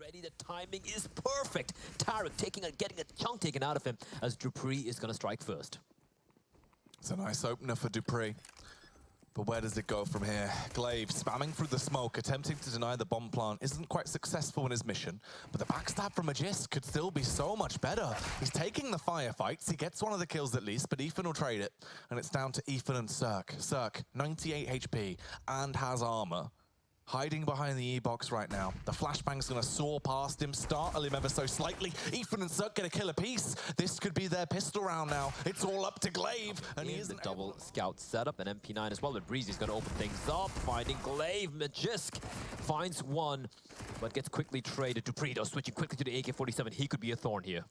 already. The timing is perfect. Tarik getting a chunk taken out of him as dupreeh is going to strike first. It's a nice opener for dupreeh. But where does it go from here? Glaive spamming through the smoke, attempting to deny the bomb plant, isn't quite successful in his mission. But the backstab from Magisk could still be so much better. He's taking the firefights, he gets one of the kills at least, but Ethan will trade it. And it's down to Ethan and Cirque. Cirque, 98 HP and has armor. Hiding behind the E-box right now. The flashbang's gonna soar past him, startle him ever so slightly. Ethan and Cirque get a kill apiece. This could be their pistol round now. It's all up to Glaive. And he is the double scout setup, and MP9 as well, but Breezy's gonna open things up, finding Glaive. Magisk finds one, but gets quickly traded to dupreeh, switching quickly to the AK-47. He could be a thorn here.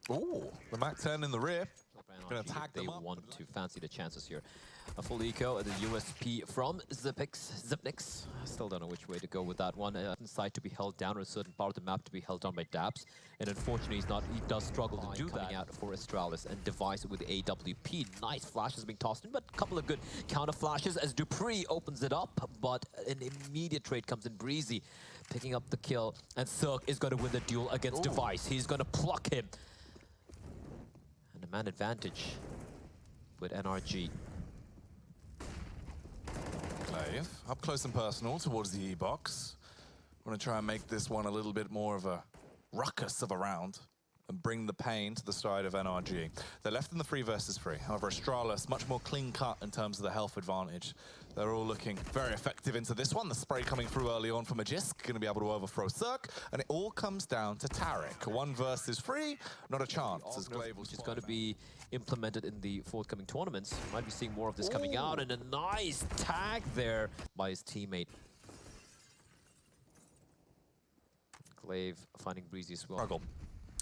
Ooh, the MAC-10 in the rear. Gonna tag they them up. want to fancy the chances here. A full eco, the USP from Zipnix. I still don't know which way to go with that one. Side to be held down, or a certain part of the map to be held down by Daps. And unfortunately, he does struggle to do that. Out for Astralis and Device with the AWP. Nice flashes being tossed in, but a couple of good counter flashes as dupreeh opens it up. But an immediate trade comes in. Breezy picking up the kill, and Cirque is going to win the duel against Device. He's going to pluck him. And a man advantage with NRG. Glaive, up close and personal towards the E-box. We're going to try and make this one a little bit more of a ruckus of a round and bring the pain to the side of NRG. They're left in the 3 versus 3. However, Astralis, much more clean-cut in terms of the health advantage. They're all looking very effective into this one. The spray coming through early on from Magisk, going to be able to overthrow Cirque, and it all comes down to Tarik. 1 versus 3, not a chance. As Glaive Which is going to be implemented in the forthcoming tournaments. Might be seeing more of this coming out, and a nice tag there by his teammate. Glaive finding Breezy as well. Struggle.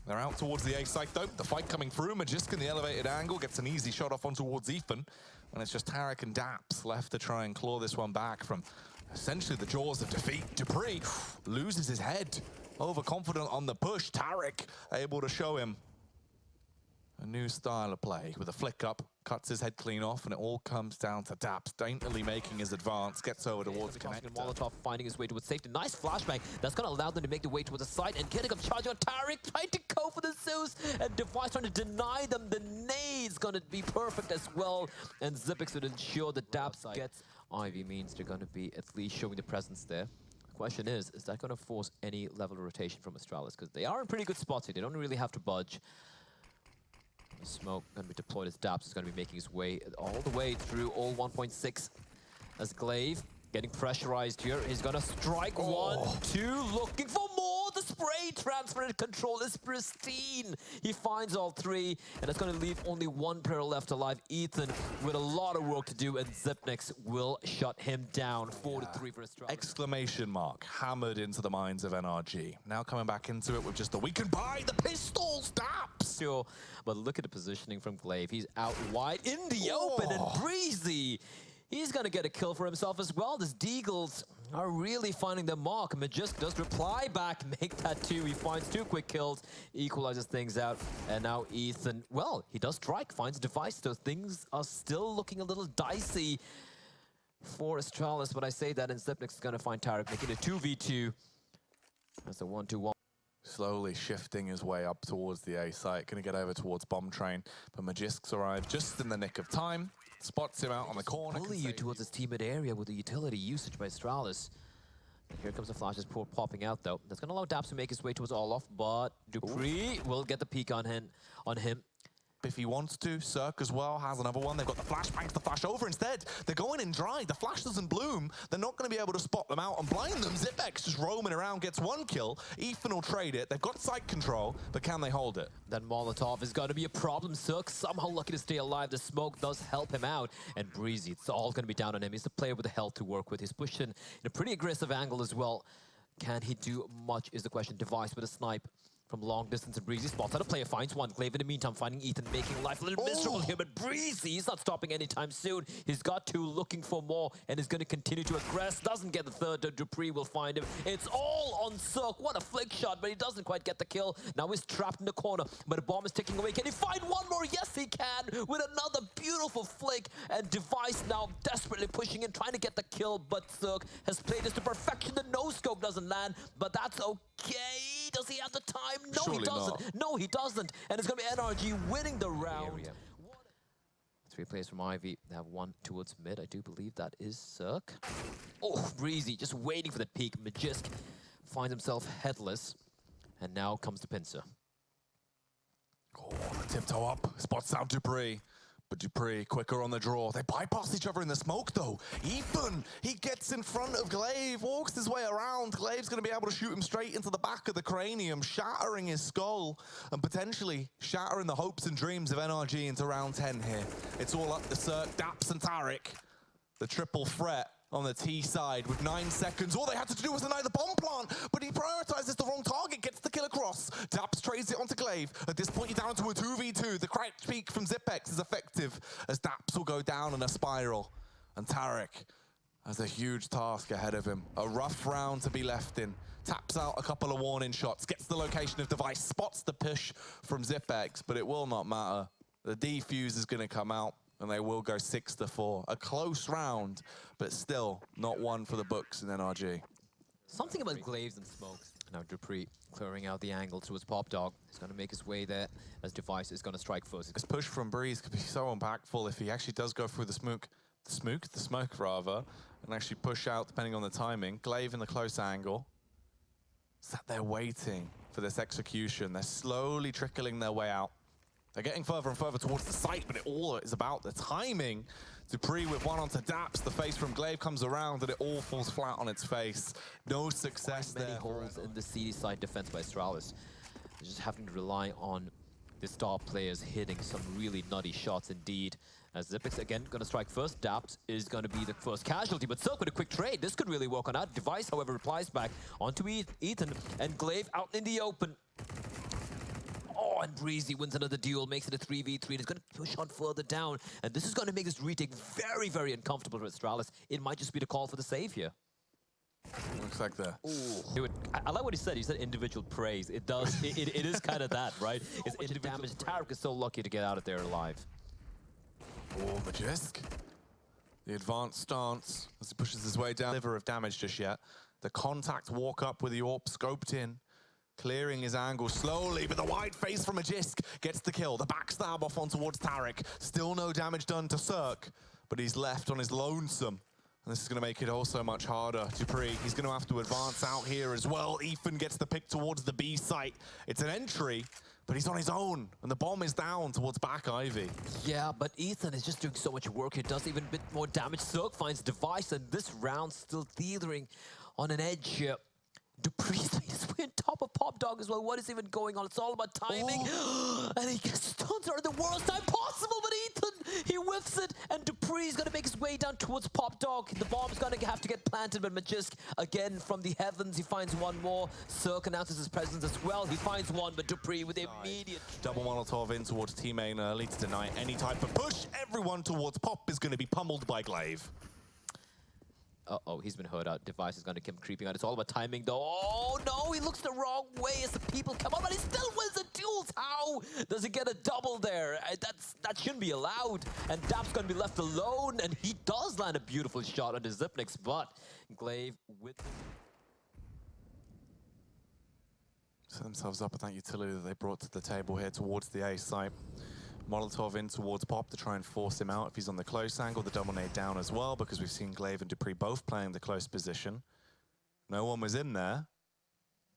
They're out towards the A site though. The fight coming through. Magisk in the elevated angle gets an easy shot off on towards Ethan. And it's just Tarik and Daps left to try and claw this one back from essentially the jaws of defeat. dupreeh loses his head. Overconfident on the push. Tarik able to show him a new style of play with a flick up. Cuts his head clean off, and it all comes down to Daps daintily making his advance, gets over towards Connector. Molotov finding his way towards safety. Nice flashbang. That's going to allow them to make the way towards the side, and getting up charge on Tarik, trying to go for the Zeus, and Device trying to deny them. The nade's going to be perfect as well, and Zipix would ensure that Daps gets. Ivy means they're going to be at least showing the presence there. The question is that going to force any level of rotation from Astralis? Because they are in pretty good spots here. They don't really have to budge. Smoke going to be deployed as Daps is going to be making his way all the way through all 1.6 as Glaive getting pressurized here. He's going to strike 1, 2, looking for more. The spray transfer and control is pristine. He finds all 3, and it's going to leave only 1 player left alive. Ethan with a lot of work to do, and Zipnix will shut him down. 4-3 for Astralis. Exclamation mark hammered into the minds of NRG. Now coming back into it with just the we can buy the pistols, Daps. Sure, but look at the positioning from Glaive. He's out wide in the open, and Breezy, he's going to get a kill for himself as well. The Deagles are really finding their mark. Magisk does reply back, make that 2. He finds 2 quick kills, equalizes things out. And now Ethan, well, he does strike, finds Device. So things are still looking a little dicey for Astralis. But I say that, and Zipnix is going to find Tarik, making a 2v2. That's a 1-2-1. Slowly shifting his way up towards the A site. Going to get over towards Bomb Train. But Magisk's arrived just in the nick of time. Spots him out on the corner. Bully you towards his teammate area with the utility usage by Astralis. And here comes the flashes popping out though. That's going to allow Daps to make his way towards Olaf, but dupreeh will get the peek on him. If he wants to, Cirque as well has another one. They've got the flashbangs to flash over. Instead, they're going in dry. The flash doesn't bloom. They're not going to be able to spot them out and blind them. Zipex just roaming around, gets 1 kill. Ethan will trade it. They've got site control, but can they hold it? Then Molotov is going to be a problem. Cirque somehow lucky to stay alive. The smoke does help him out. And Breezy, it's all going to be down on him. He's the player with the health to work with. He's pushing in a pretty aggressive angle as well. Can he do much is the question. Device with a snipe from long distance, and Breezy spots out a player, finds one. Glaive in the meantime finding Ethan, making life a little miserable here, but Breezy, he's not stopping anytime soon. He's got two, looking for more, and is going to continue to aggress. Doesn't get the third, Dupree will find him. It's all on Cirque. What a flick shot, but he doesn't quite get the kill. Now he's trapped in the corner, but the bomb is ticking away. Can he find one more? Yes, he can, with another beautiful flick, and Device now desperately pushing in, trying to get the kill, but Cirque has played this to perfection. The no-scope doesn't land, but that's okay. Does he have the time? No, Surely he doesn't. not. No, he doesn't. And it's going to be NRG winning the round. Three players from Ivy. They have one towards mid. I do believe that is Cirque. Oh, Breezy just waiting for the peak. Magisk finds himself headless. And now comes the pincer. Oh, the tiptoe up. Spots out Dupree. But Dupree quicker on the draw. They bypass each other in the smoke, though. Ethan, he gets in front of Glaive, walks his way around. Glaive's going to be able to shoot him straight into the back of the cranium, shattering his skull, and potentially shattering the hopes and dreams of NRG into round 10 here. It's all up to Cirque, Daps, and Tarik. The triple threat on the T side with 9 seconds. All they had to do was deny the bomb plant, but he prioritizes the wrong target, gets the kill across. Daps trades it onto Glaive. At this point, you're down to a 2v2. The crouch peek from Zipex is effective as Daps will go down in a spiral. And Tarik has a huge task ahead of him. A rough round to be left in. Taps out a couple of warning shots, gets the location of Device, spots the push from Zipex, but it will not matter. The defuse is going to come out, and they will go 6-4. A close round, but still not one for the books in NRG. Something about Glaives and smokes. Now Dupree clearing out the angle towards Pop Dog. He's going to make his way there as Device is going to strike first. This push from Breeze could be so impactful if he actually does go through the smoke rather, and actually push out depending on the timing. Glaive in the close angle. Sat there waiting for this execution. They're slowly trickling their way out. They're getting further and further towards the site, but it all is about the timing. Dupree with one onto Daps. The face from Glaive comes around, and it all falls flat on its face. No success there. Many holes in the CD side defense by Astralis. They're just having to rely on the star players hitting some really nutty shots indeed. As Zipex again going to strike first. Daps is going to be the first casualty, but Silk with a quick trade. This could really work on out. Device, however, replies back onto Ethan, and Glaive out in the open. Oh, and Breezy wins another duel, makes it a 3v3, and is going to push on further down. And this is going to make this retake very, very uncomfortable for Astralis. It might just be the call for the save here. Looks like the... I like what he said. He said individual praise. It does. it is kind of that, right? It's individual damage. Tarik is so lucky to get out of there alive. Oh, Magisk. The advanced stance as he pushes his way down. Liver of damage just yet. The contact walk up with the AWP scoped in. Clearing his angle slowly, but the wide face from Magisk gets the kill. The backstab off on towards Tarik. Still no damage done to Cirque, but he's left on his lonesome. And this is going to make it also much harder. Dupree, he's going to have to advance out here as well. Ethan gets the pick towards the B site. It's an entry, but he's on his own, and the bomb is down towards back Ivy. Yeah, but Ethan is just doing so much work. He does even a bit more damage. Cirque finds Device, and this round still teetering on an edge here. Dupree's on top of Pop Dog as well. What is even going on? It's all about timing. Oh. And he gets stunned at the worst time possible, but Ethan, he whiffs it, and Dupree's going to make his way down towards Pop Dog. The bomb's going to have to get planted, but Magisk, again, from the heavens, he finds one more. Cirque announces his presence as well. He finds one, but Dupree with immediate... Double Molotov in towards Team Main early to deny any type of push. Everyone towards Pop is going to be pummeled by Glaive. Uh-oh, he's been hurt out. Device is going to keep creeping out. It's all about timing, though. Oh, no, he looks the wrong way as the people come on, but he still wins the duels. How does he get a double there? That shouldn't be allowed. And Dap's going to be left alone, and he does land a beautiful shot on the Zipnix, but Glaive with... Set themselves up with that utility that they brought to the table here towards the A site. Molotov in towards Pop to try and force him out if he's on the close angle. The double nade down as well, because we've seen Glaive and Dupree both playing the close position. No one was in there,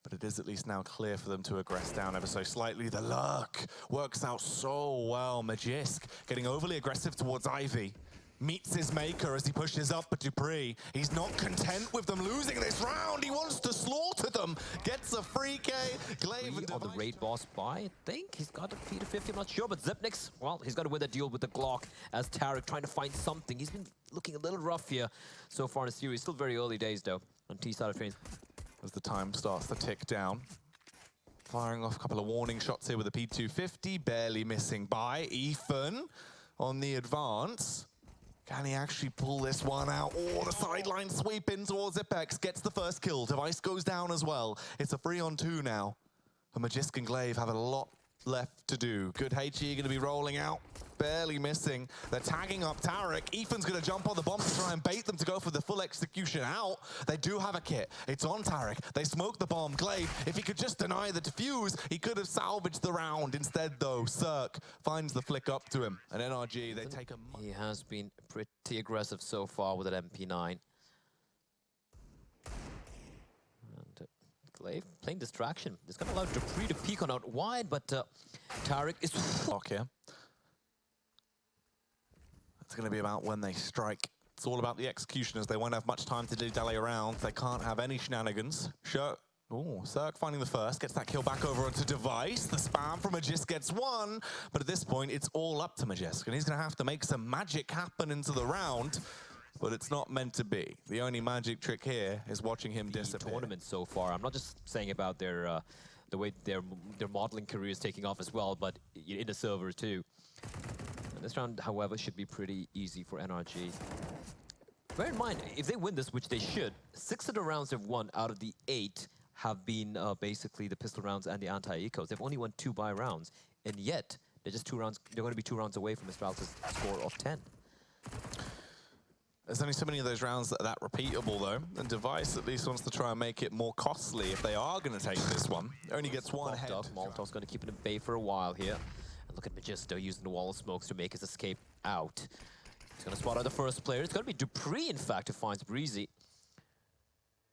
but it is at least now clear for them to aggress down ever so slightly. The lurk works out so well. Magisk getting overly aggressive towards Ivy. Meets his maker as he pushes up, but Dupree, he's not content with them losing this round. He wants to slaughter them. Gets a free K. Glaive and on the raid boss by, I think he's got a P250, I'm not sure, but Zipnix, well, he's got to win the duel with the Glock as Tarik trying to find something. He's been looking a little rough here so far in the series. Still very early days, though, on T side of things. As the time starts to tick down. Firing off a couple of warning shots here with a P250, barely missing by Ethan on the advance. Can he actually pull this one out? Oh, the sideline sweep in towards Zipex. Gets the first kill. Device goes down as well. It's a 3-on-2 now. The Magisk and Glaive have a lot left to do. Good HE going to be rolling out. Barely missing. They're tagging up Tarik. Ethan's going to jump on the bomb to try and bait them to go for the full execution out. They do have a kit. It's on Tarik. They smoke the bomb. Glaive, if he could just deny the defuse, he could have salvaged the round. Instead, though, Cirque finds the flick up to him. And NRG, they take a... He has been pretty aggressive so far with that MP9. And Glaive playing distraction. It's going to allow Dupree to peek on out wide, but Tarik is... Okay. It's going to be about when they strike. It's all about the executioners. They won't have much time to dally around. They can't have any shenanigans. Cirque finding the first. Gets that kill back over onto Device. The spam from Magisk gets one. But at this point, it's all up to Magisk. And he's going to have to make some magic happen into the round. But it's not meant to be. The only magic trick here is watching him disappear. Tournament so far. I'm not just saying about their the way their modeling career is taking off as well, but in the server too. This round, however, should be pretty easy for NRG. Bear in mind, if they win this, which they should, 6 of the rounds they've won out of the 8 have been basically the pistol rounds and the anti-ecos. They've only won 2 buy rounds, and yet they're just 2 rounds. They're going to be 2 rounds away from Astrali's score of 10. There's only so many of those rounds that are that repeatable, though. And Device at least wants to try and make it more costly if they are going to take this one. It only gets one head. Molotov's going to keep it in bay for a while here. Look at Magisto using the wall of smokes to make his escape out. He's going to spot out the first player. It's going to be Dupree, in fact, who finds Breezy.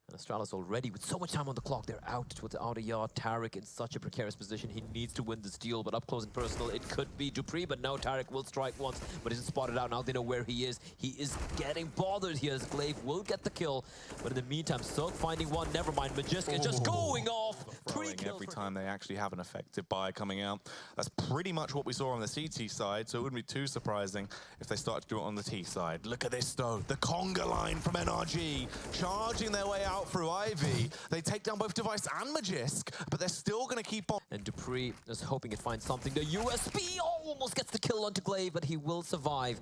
And Astrali's already, with so much time on the clock, they're out towards the outer yard. Tarik in such a precarious position. He needs to win this deal, but up close and personal, it could be Dupree, but no, Tarik will strike once, but isn't spotted out. Now they know where he is. He is getting bothered here as Glaive will get the kill. But in the meantime, Silk finding one. Never mind, Magisk is just going off. 3 kills every time they actually have an effective buy coming out. That's pretty much what we saw on the CT side, so it wouldn't be too surprising if they start to do it on the T side. Look at this, though. The conga line from NRG, charging their way out through Ivy. They take down both Device and Magisk, but they're still going to keep on. And Dupree is hoping it finds something. The USP almost gets the kill onto Glaive, but he will survive.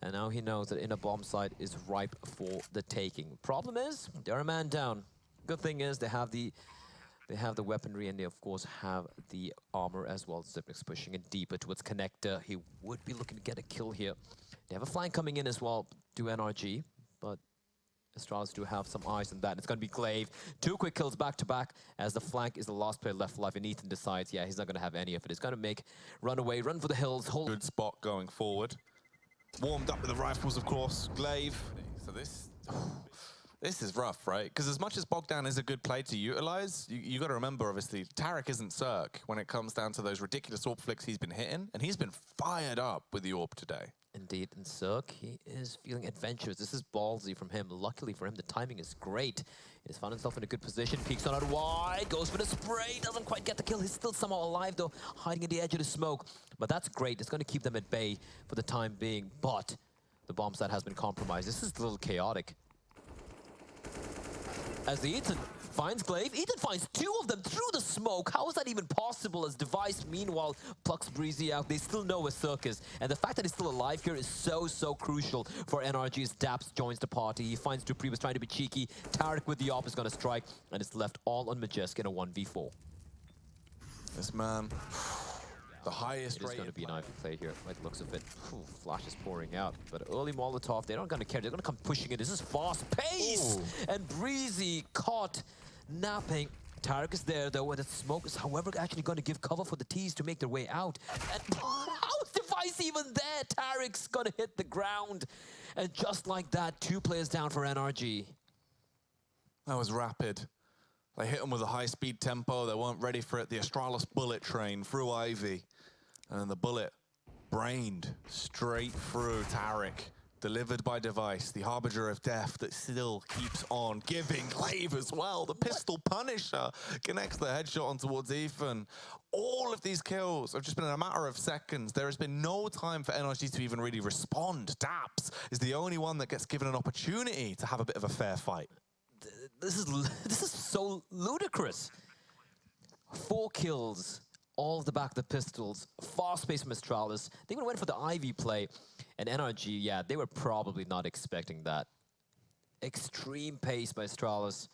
And now he knows that inner bomb site is ripe for the taking. Problem is, they're a man down. Good thing is they have the weaponry, and they of course have the armor as well. Zipnik's pushing it deeper towards Connector. He would be looking to get a kill here. They have a flank coming in as well to NRG, but Astralis do have some eyes on that. It's going to be Glaive. 2 quick kills back to back as the flank is the last player left alive, and Ethan decides, yeah, he's not going to have any of it. He's going to make run away, run for the hills. Good spot going forward. Warmed up with the rifles, of course. Glaive. So this is rough, right? Because as much as Bogdan is a good play to utilize, you got to remember, obviously, Tarik isn't Cirque when it comes down to those ridiculous AWP flicks he's been hitting, and he's been fired up with the AWP today. Indeed, and Cirque, he is feeling adventurous. This is ballsy from him. Luckily for him, the timing is great. He's found himself in a good position, peeks on out wide, goes for the spray, doesn't quite get the kill. He's still somehow alive, though, hiding at the edge of the smoke. But that's great. It's going to keep them at bay for the time being. But the bomb site has been compromised. This is a little chaotic. As the Ethan finds Glaive, Ethan finds 2 of them through the smoke. How is that even possible as Device, meanwhile, plucks Breezy out? They still know where Cirque is. And the fact that he's still alive here is so crucial for NRG as Daps joins the party. He finds Dupree was trying to be cheeky. Tarik with the AWP is going to strike, and it's left all on Magisk in a 1v4. This man, the highest rate. It's going to be an Ivy play here, by the looks of it. Flash is pouring out, but early Molotov, they're not going to care. They're going to come pushing it. This is fast pace! Ooh. And Breezy caught napping. Tarik is there, though, and the smoke is, however, actually going to give cover for the T's to make their way out. And how is Device even there? Tarik's going to hit the ground. And just like that, 2 players down for NRG. That was rapid. They hit them with a high-speed tempo. They weren't ready for it. The Astralis bullet train through Ivy. And the bullet brained straight through Tarik. Delivered by Device, the harbinger of death that still keeps on giving. Glaive as well, the pistol punisher, connects the headshot on towards Ethan. All of these kills have just been in a matter of seconds. There has been no time for NRG to even really respond. Daps is the only one that gets given an opportunity to have a bit of a fair fight. This is so ludicrous. 4 kills, all of the back of the pistols, fast pace from Astralis. They even went for the Ivy play. And NRG, yeah, they were probably not expecting that. Extreme pace by Astralis.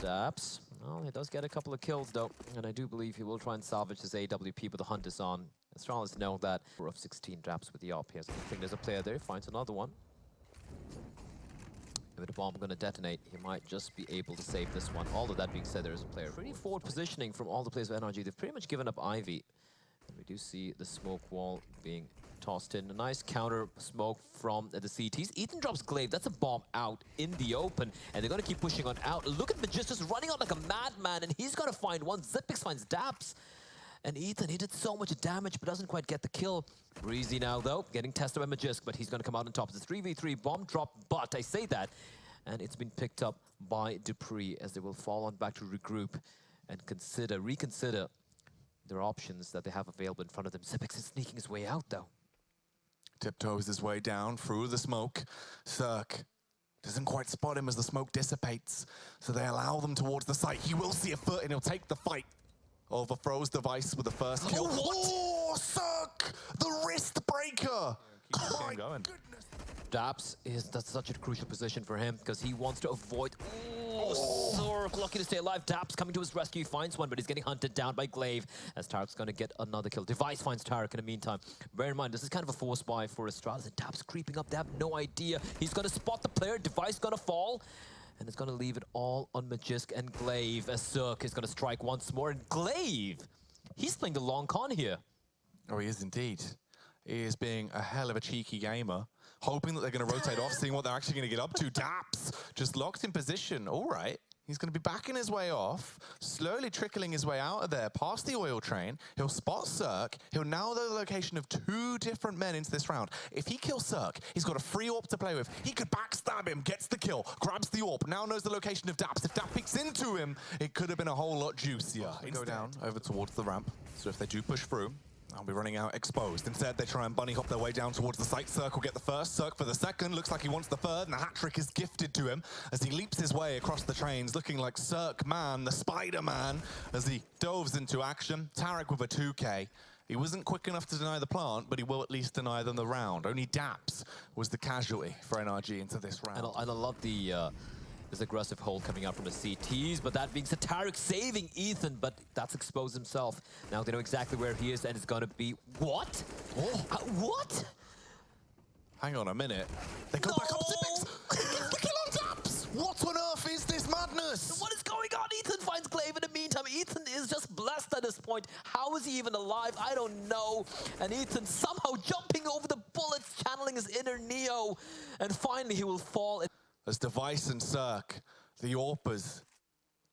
Daps. Well, he does get a couple of kills, though. And I do believe he will try and salvage his AWP, but the hunt is on. Astralis know that. 4 of 16 Daps with the AWP here. So I think there's a player there. Finds another one. With the bomb going to detonate, he might just be able to save this one. All of that being said, there is a player. Pretty forward positioning from all the players of NRG. They've pretty much given up Ivy. And we do see the smoke wall being tossed in. A nice counter smoke from the CTs. Ethan drops Glaive. That's a bomb out in the open. And they're going to keep pushing on out. Look at Magistus running out like a madman. And he's going to find one. Xyp9x finds Daps. And Ethan, he did so much damage, but doesn't quite get the kill. Breezy now, though, getting tested by Magisk, but he's going to come out on top. It's a 3v3 bomb drop, but I say that. And it's been picked up by dupreeh as they will fall on back to regroup and reconsider their options that they have available in front of them. Xyp9x is sneaking his way out, though. Tiptoes his way down through the smoke. Cirque doesn't quite spot him as the smoke dissipates, so they allow them towards the site. He will see a foot and he'll take the fight. Overthrows Device with the first kill. Oh, what? Oh, Cirque! The wrist breaker! Keep this My game going. goodness. Daps that's such a crucial position for him because he wants to avoid. Oh, Cirque, lucky to stay alive. Daps coming to his rescue, he finds one, but he's getting hunted down by Glaive as Tarik's going to get another kill. Device finds Tarik in the meantime. Bear in mind, this is kind of a force buy for Astralis, and Daps creeping up. They have no idea. He's going to spot the player. Device going to fall. And it's going to leave it all on Magisk and Glaive as Cirque is going to strike once more. And Glaive, he's playing the long con here. Oh, he is indeed. He is being a hell of a cheeky gamer, hoping that they're going to rotate off, seeing what they're actually going to get up to. Daps just locked in position. All right. He's going to be backing his way off, slowly trickling his way out of there, past the oil train. He'll spot Cirque. He'll now know the location of 2 different men into this round. If he kills Cirque, he's got a free AWP to play with. He could backstab him, gets the kill, grabs the AWP, now knows the location of Daps. If Daps peeks into him, it could have been a whole lot juicier. They go down over towards the ramp, so if they do push through, I'll be running out exposed. Instead, they try and bunny hop their way down towards the site. Cirque will get the first, Cirque for the second. Looks like he wants the third, and the hat trick is gifted to him as he leaps his way across the trains, looking like Cirque Man, the Spider-Man, as he dives into action. Tarik with a 2K. He wasn't quick enough to deny the plant, but he will at least deny them the round. Only Daps was the casualty for NRG into this round. And I love this aggressive hold coming out from the CTs, but that being said, Tarik saving Ethan, but that's exposed himself. Now they know exactly where he is, and it's gonna be what? Oh. What? Hang on a minute. They go back up Xyp9x. The kill on Daps. What on earth is this madness? What is going on? Ethan finds Glaive in the meantime. Ethan is just blessed at this point. How is he even alive? I don't know. And Ethan somehow jumping over the bullets, channeling his inner Neo, and finally he will fall. As Device and Cirque, the AWPers,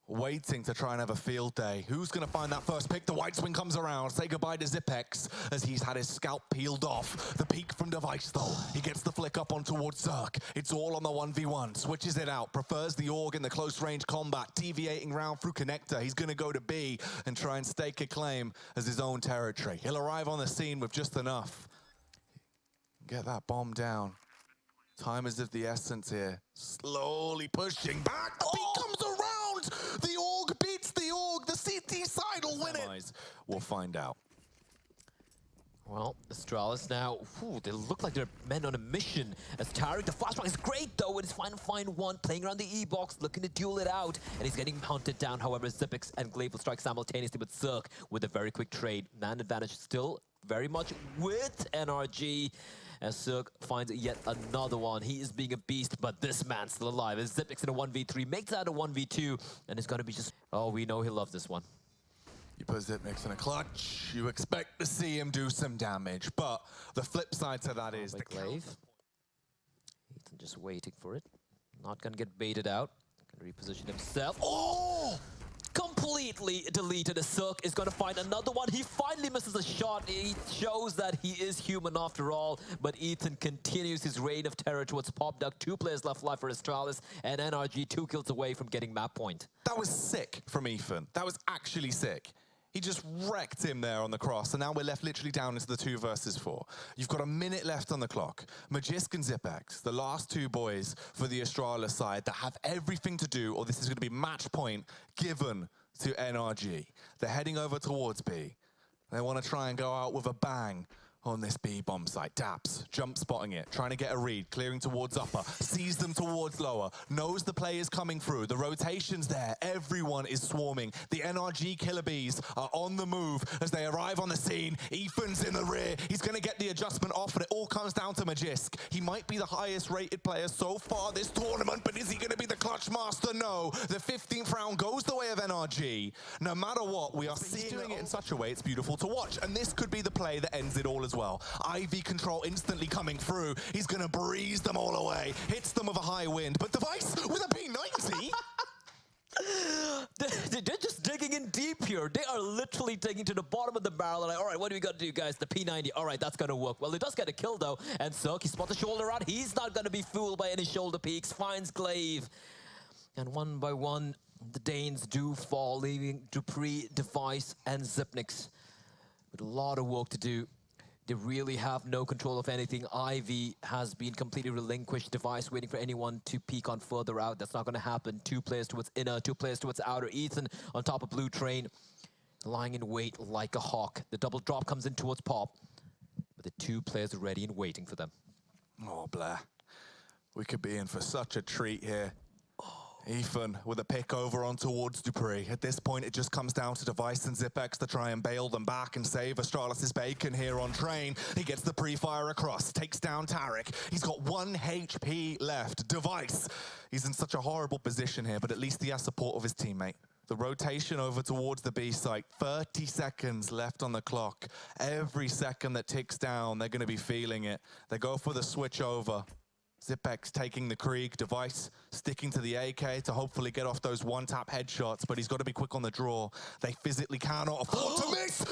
waiting to try and have a field day. Who's going to find that first pick? The white swing comes around. Say goodbye to Xyp9x as he's had his scalp peeled off. The peek from Device, though. He gets the flick up on towards Cirque. It's all on the 1v1. Switches it out. Prefers the AUG in the close-range combat. Deviating round through connector. He's going to go to B and try and stake a claim as his own territory. He'll arrive on the scene with just enough. Get that bomb down. Time is of the essence here. Slowly pushing back. The beat comes around. The AUG beats the AUG. The CT side will win it. We'll find out. Well, Astralis now, they look like they're men on a mission. As Tarik, the fast round is great though. It is fine one, playing around the E-box, looking to duel it out. And he's getting hunted down. However, Xyp9x and Glaive will strike simultaneously with Cirque with a very quick trade. Man advantage still very much with NRG. As Cirque finds yet another one. He is being a beast, but this man's still alive. As Xyp9x in a 1v3 makes that a 1v2, and it's going to be just, oh, we know he loves this one. You put Xyp9x in a clutch, you expect to see him do some damage, but the flip side to that is the Glaive. Ethan just waiting for it. Not going to get baited out. Going to reposition himself. Oh! Completely deleted. As Cirque is going to find another one. He finally misses a shot. He shows that he is human after all. But Ethan continues his reign of terror towards Pop Duck. 2 players left alive for Astralis, and NRG 2 kills away from getting map point. That was sick from Ethan. That was actually sick. He just wrecked him there on the cross, and now we're left literally down into the 2 versus 4. You've got a minute left on the clock. Magisk and Zipex, the last two boys for the Astrali side that have everything to do, or this is going to be match point given to NRG. They're heading over towards B. They want to try and go out with a bang on this B bomb site. Daps, jump spotting it, trying to get a read, clearing towards upper, sees them towards lower, knows the play is coming through, the rotation's there, everyone is swarming. The NRG killer bees are on the move as they arrive on the scene. Ethan's in the rear, he's going to get the adjustment off, and it all comes down to Magisk. He might be the highest rated player so far this tournament, but is he going to be the clutch master? No. The 15th round goes the way of NRG. No matter what, we are doing it in such a way it's beautiful to watch, and this could be the play that ends it all as well. IV control instantly coming through. He's going to breeze them all away. Hits them with a high wind. But Device with a P90. They're just digging in deep here. They are literally digging to the bottom of the barrel. Like, all right, what do we got to do, guys? The P90. All right, that's going to work. Well, it does get a kill, though. And Silk, he spots the shoulder out. He's not going to be fooled by any shoulder peaks. Finds Glaive. And one by one, the Danes do fall, leaving Dupree, Device, and Zipnix with a lot of work to do. They really have no control of anything. Ivy has been completely relinquished. Device waiting for anyone to peek on further out. That's not going to happen. 2 players towards inner, 2 players towards outer. Ethan on top of Blue Train, lying in wait like a hawk. The double drop comes in towards Pop, but the 2 players are ready and waiting for them. Oh, Blair. We could be in for such a treat here. Ethan with a pick over on towards Dupree. At this point, it just comes down to Device and Zipex to try and bail them back and save Astralis' bacon here on Train. He gets the pre-fire across, takes down Tarik. He's got 1 HP left. Device, he's in such a horrible position here, but at least he has support of his teammate. The rotation over towards the B site, 30 seconds left on the clock. Every second that ticks down, they're going to be feeling it. They go for the switch over. Zipex taking the Krieg, Device sticking to the AK to hopefully get off those one-tap headshots, but he's got to be quick on the draw. They physically cannot afford to miss!